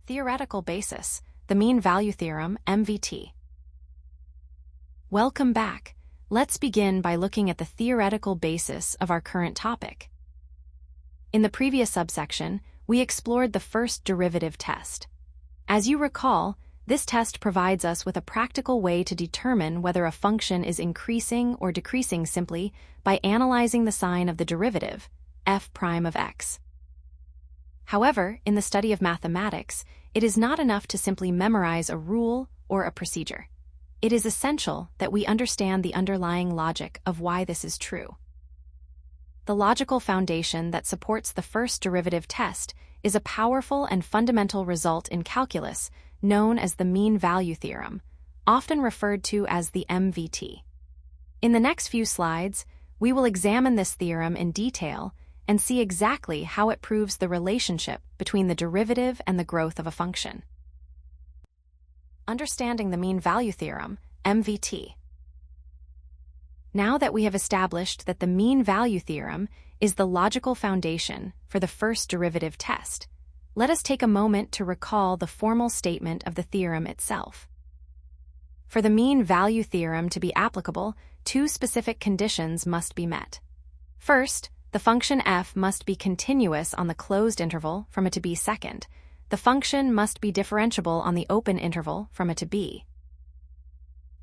Theoretical basis, the mean value theorem, MVT. Welcome back. Let's begin by looking at the theoretical basis of our current topic. In the previous subsection, we explored the first derivative test. As you recall, this test provides us with a practical way to determine whether a function is increasing or decreasing simply by analyzing the sign of the derivative, f prime of x. However, in the study of mathematics, it is not enough to simply memorize a rule or a procedure. It is essential that we understand the underlying logic of why this is true. The logical foundation that supports the first derivative test is a powerful and fundamental result in calculus known as the mean value theorem, often referred to as the MVT. In the next few slides, we will examine this theorem in detail and see exactly how it proves the relationship between the derivative and the growth of a function. Understanding the mean value theorem, MVT. Now that we have established that the mean value theorem is the logical foundation for the first derivative test, let us take a moment to recall the formal statement of the theorem itself. For the mean value theorem to be applicable, two specific conditions must be met. First, the function f must be continuous on the closed interval from a to b. Second, the function must be differentiable on the open interval from a to b.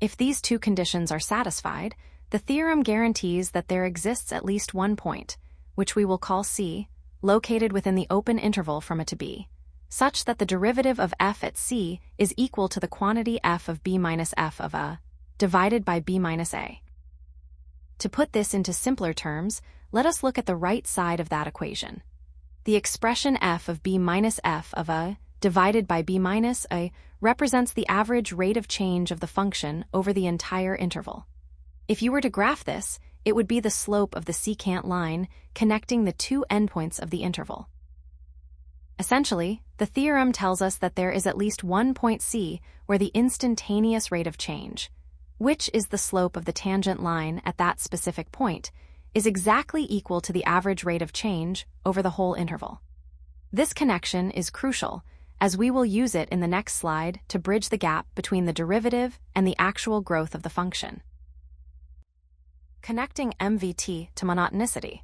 If these two conditions are satisfied, the theorem guarantees that there exists at least one point, which we will call c, located within the open interval from a to b, such that the derivative of f at c is equal to the quantity f of b minus f of a divided by b minus a. To put this into simpler terms, let us look at the right side of that equation. The expression f of b minus f of a divided by b minus a represents the average rate of change of the function over the entire interval. If you were to graph this, it would be the slope of the secant line connecting the two endpoints of the interval. Essentially, the theorem tells us that there is at least one point c where the instantaneous rate of change, which is the slope of the tangent line at that specific point, is exactly equal to the average rate of change over the whole interval. This connection is crucial, as we will use it in the next slide to bridge the gap between the derivative and the actual growth of the function. Connecting MVT to monotonicity.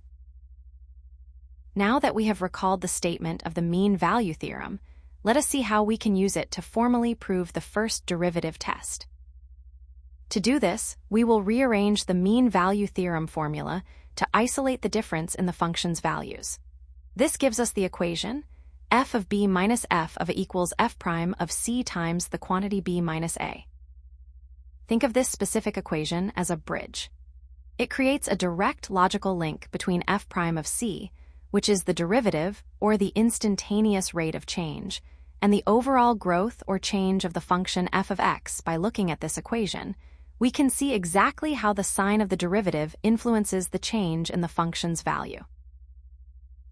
Now that we have recalled the statement of the mean value theorem, let us see how we can use it to formally prove the first derivative test. To do this, we will rearrange the mean value theorem formula to isolate the difference in the function's values. This gives us the equation f of b minus f of a equals f prime of c times the quantity b minus a. Think of this specific equation as a bridge. It creates a direct logical link between f prime of c, which is the derivative or the instantaneous rate of change, and the overall growth or change of the function f of x. By looking at this equation, we can see exactly how the sign of the derivative influences the change in the function's value.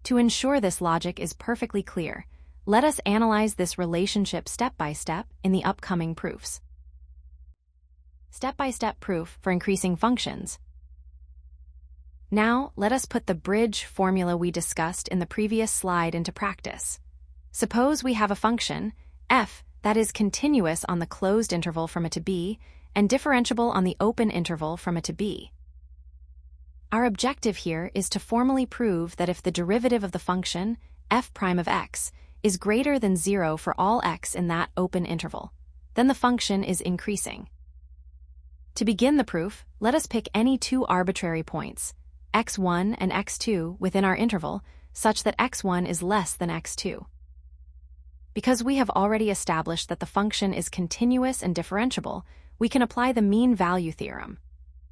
To ensure this logic is perfectly clear, let us analyze this relationship step by step in the upcoming proofs. Step-by-step proof for increasing functions. Now, let us put the bridge formula we discussed in the previous slide into practice. Suppose we have a function, f, that is continuous on the closed interval from a to b, and differentiable on the open interval from a to b. Our objective here is to formally prove that if the derivative of the function, f prime of x, is greater than 0 for all x in that open interval, then the function is increasing. To begin the proof, let us pick any two arbitrary points, x1 and x2, within our interval, such that x1 is less than x2. Because we have already established that the function is continuous and differentiable, we can apply the mean value theorem.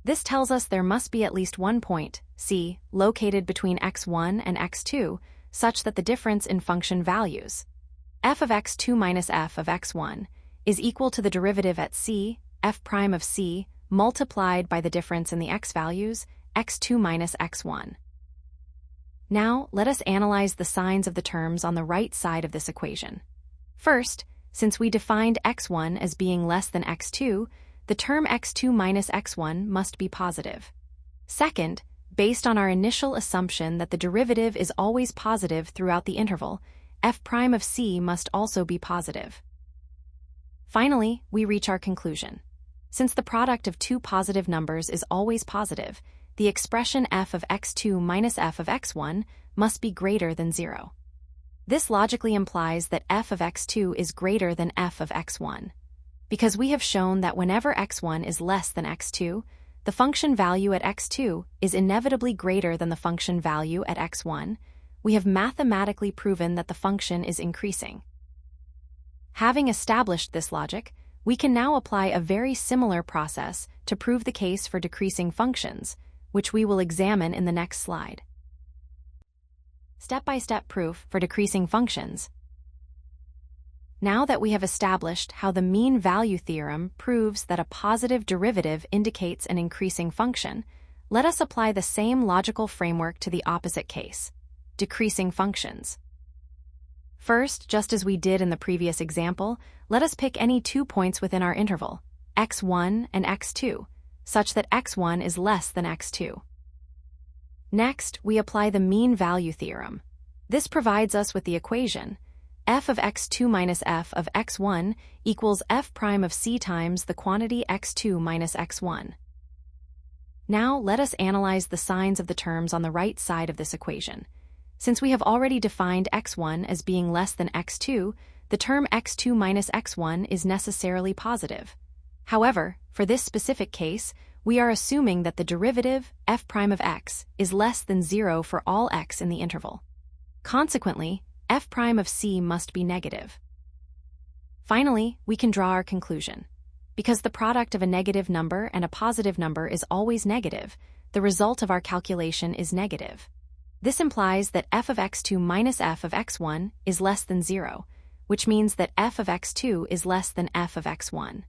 This tells us there must be at least one point, c, located between x1 and x2, such that the difference in function values, f of x2 minus f of x1, is equal to the derivative at c, f prime of c, multiplied by the difference in the x values, x2 minus x1. Now, let us analyze the signs of the terms on the right side of this equation. First, since we defined x1 as being less than x2, the term x2 minus x1 must be positive. Second, based on our initial assumption that the derivative is always positive throughout the interval, f prime of c must also be positive. Finally, we reach our conclusion. Since the product of two positive numbers is always positive, the expression f of x2 minus f of x1 must be greater than 0. This logically implies that f of x2 is greater than f of x1. Because we have shown that whenever x1 is less than x2, the function value at x2 is inevitably greater than the function value at x1, we have mathematically proven that the function is increasing. Having established this logic, we can now apply a very similar process to prove the case for decreasing functions, which we will examine in the next slide. Step-by-step proof for decreasing functions. Now that we have established how the mean value theorem proves that a positive derivative indicates an increasing function, let us apply the same logical framework to the opposite case, decreasing functions. First, just as we did in the previous example, let us pick any 2 points within our interval, x1 and x2, such that x1 is less than x2. Next, we apply the mean value theorem. This provides us with the equation f of x2 minus f of x1 equals f prime of c times the quantity x2 minus x1. Now let us analyze the signs of the terms on the right side of this equation. Since we have already defined x1 as being less than x2, the term x2 minus x1 is necessarily positive. However, for this specific case, we are assuming that the derivative f prime of x is less than 0 for all x in the interval. Consequently, f prime of c must be negative. Finally, we can draw our conclusion. Because the product of a negative number and a positive number is always negative, the result of our calculation is negative. This implies that f of x2 minus f of x1 is less than 0, which means that f of x2 is less than f of x1.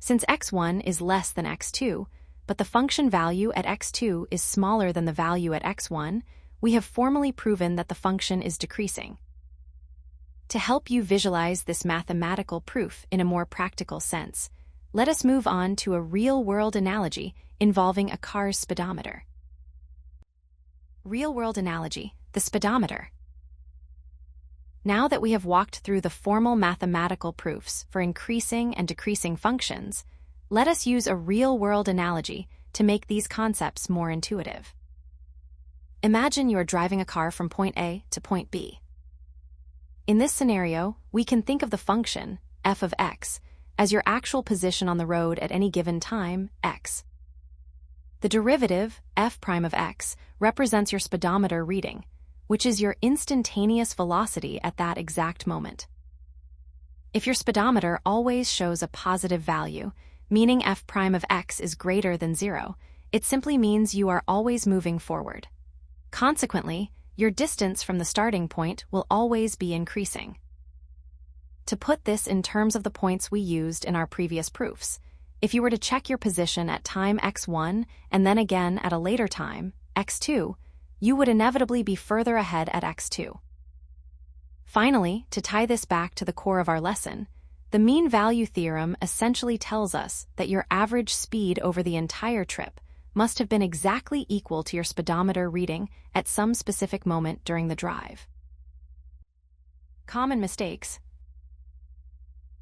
Since x1 is less than x2, but the function value at x2 is smaller than the value at x1, we have formally proven that the function is decreasing. To help you visualize this mathematical proof in a more practical sense, let us move on to a real-world analogy involving a car's speedometer. Real-world analogy, the speedometer. Now that we have walked through the formal mathematical proofs for increasing and decreasing functions, let us use a real-world analogy to make these concepts more intuitive. Imagine you are driving a car from point A to point B. In this scenario, we can think of the function, f of x, as your actual position on the road at any given time, x. The derivative, f prime of x, represents your speedometer reading, which is your instantaneous velocity at that exact moment. If your speedometer always shows a positive value, meaning f prime of x is greater than 0, it simply means you are always moving forward. Consequently, your distance from the starting point will always be increasing. To put this in terms of the points we used in our previous proofs, if you were to check your position at time x1 and then again at a later time, x2, you would inevitably be further ahead at x2. Finally, to tie this back to the core of our lesson, the mean value theorem essentially tells us that your average speed over the entire trip must have been exactly equal to your speedometer reading at some specific moment during the drive. Common mistakes.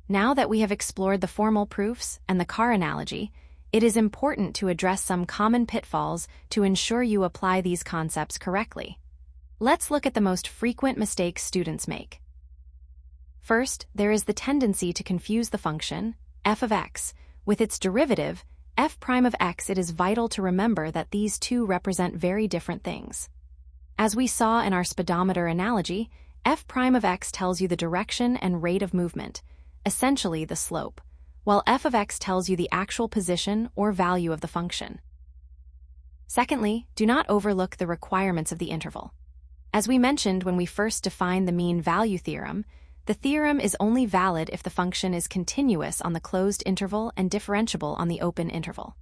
Now that we have explored the formal proofs and the car analogy, it is important to address some common pitfalls to ensure you apply these concepts correctly. Let's look at the most frequent mistakes students make. First, there is the tendency to confuse the function, f of x, with its derivative, f prime of x. It is vital to remember that these two represent very different things. As we saw in our speedometer analogy, f prime of x tells you the direction and rate of movement, essentially the slope, while f of x tells you the actual position or value of the function. Secondly, do not overlook the requirements of the interval. As we mentioned when we first defined the mean value theorem, the theorem is only valid if the function is continuous on the closed interval and differentiable on the open interval.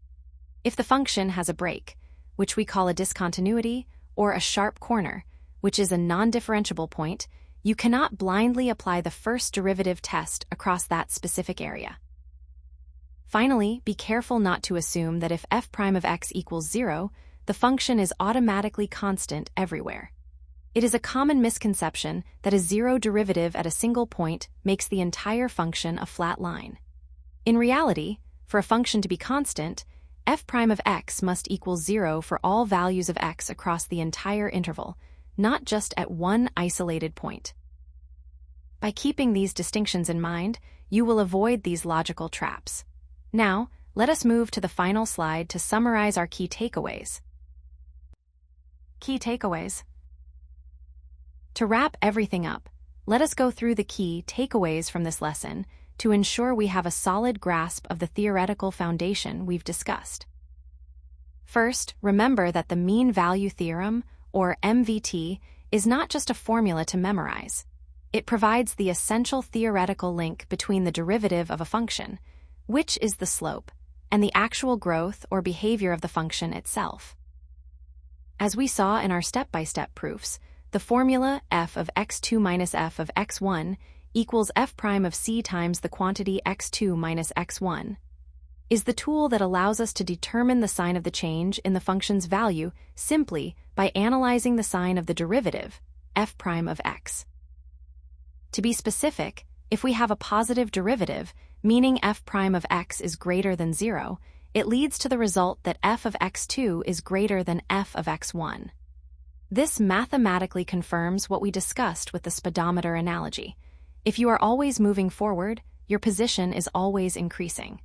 If the function has a break, which we call a discontinuity, or a sharp corner, which is a non-differentiable point, you cannot blindly apply the first derivative test across that specific area. Finally, be careful not to assume that if f prime of x equals 0, the function is automatically constant everywhere. It is a common misconception that a zero derivative at a single point makes the entire function a flat line. In reality, for a function to be constant, f prime of x must equal 0 for all values of x across the entire interval, not just at one isolated point. By keeping these distinctions in mind, you will avoid these logical traps. Now, let us move to the final slide to summarize our key takeaways. Key takeaways. To wrap everything up, let us go through the key takeaways from this lesson to ensure we have a solid grasp of the theoretical foundation we've discussed. First, remember that the mean value theorem, or MVT, is not just a formula to memorize. It provides the essential theoretical link between the derivative of a function, which is the slope, and the actual growth or behavior of the function itself. As we saw in our step-by-step proofs, the formula f of x2 minus f of x1 equals f prime of c times the quantity x2 minus x1 is the tool that allows us to determine the sign of the change in the function's value simply by analyzing the sign of the derivative, f prime of x. To be specific, if we have a positive derivative, meaning f prime of x is greater than 0, it leads to the result that f of x2 is greater than f of x1. This mathematically confirms what we discussed with the speedometer analogy. If you are always moving forward, your position is always increasing.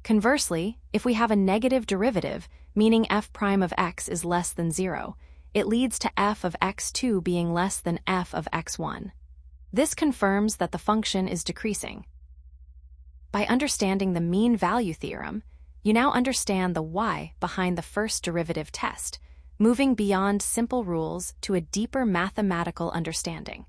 Conversely, if we have a negative derivative, meaning f prime of x is less than 0, it leads to f of x2 being less than f of x1. This confirms that the function is decreasing. By understanding the mean value theorem, you now understand the why behind the first derivative test, moving beyond simple rules to a deeper mathematical understanding.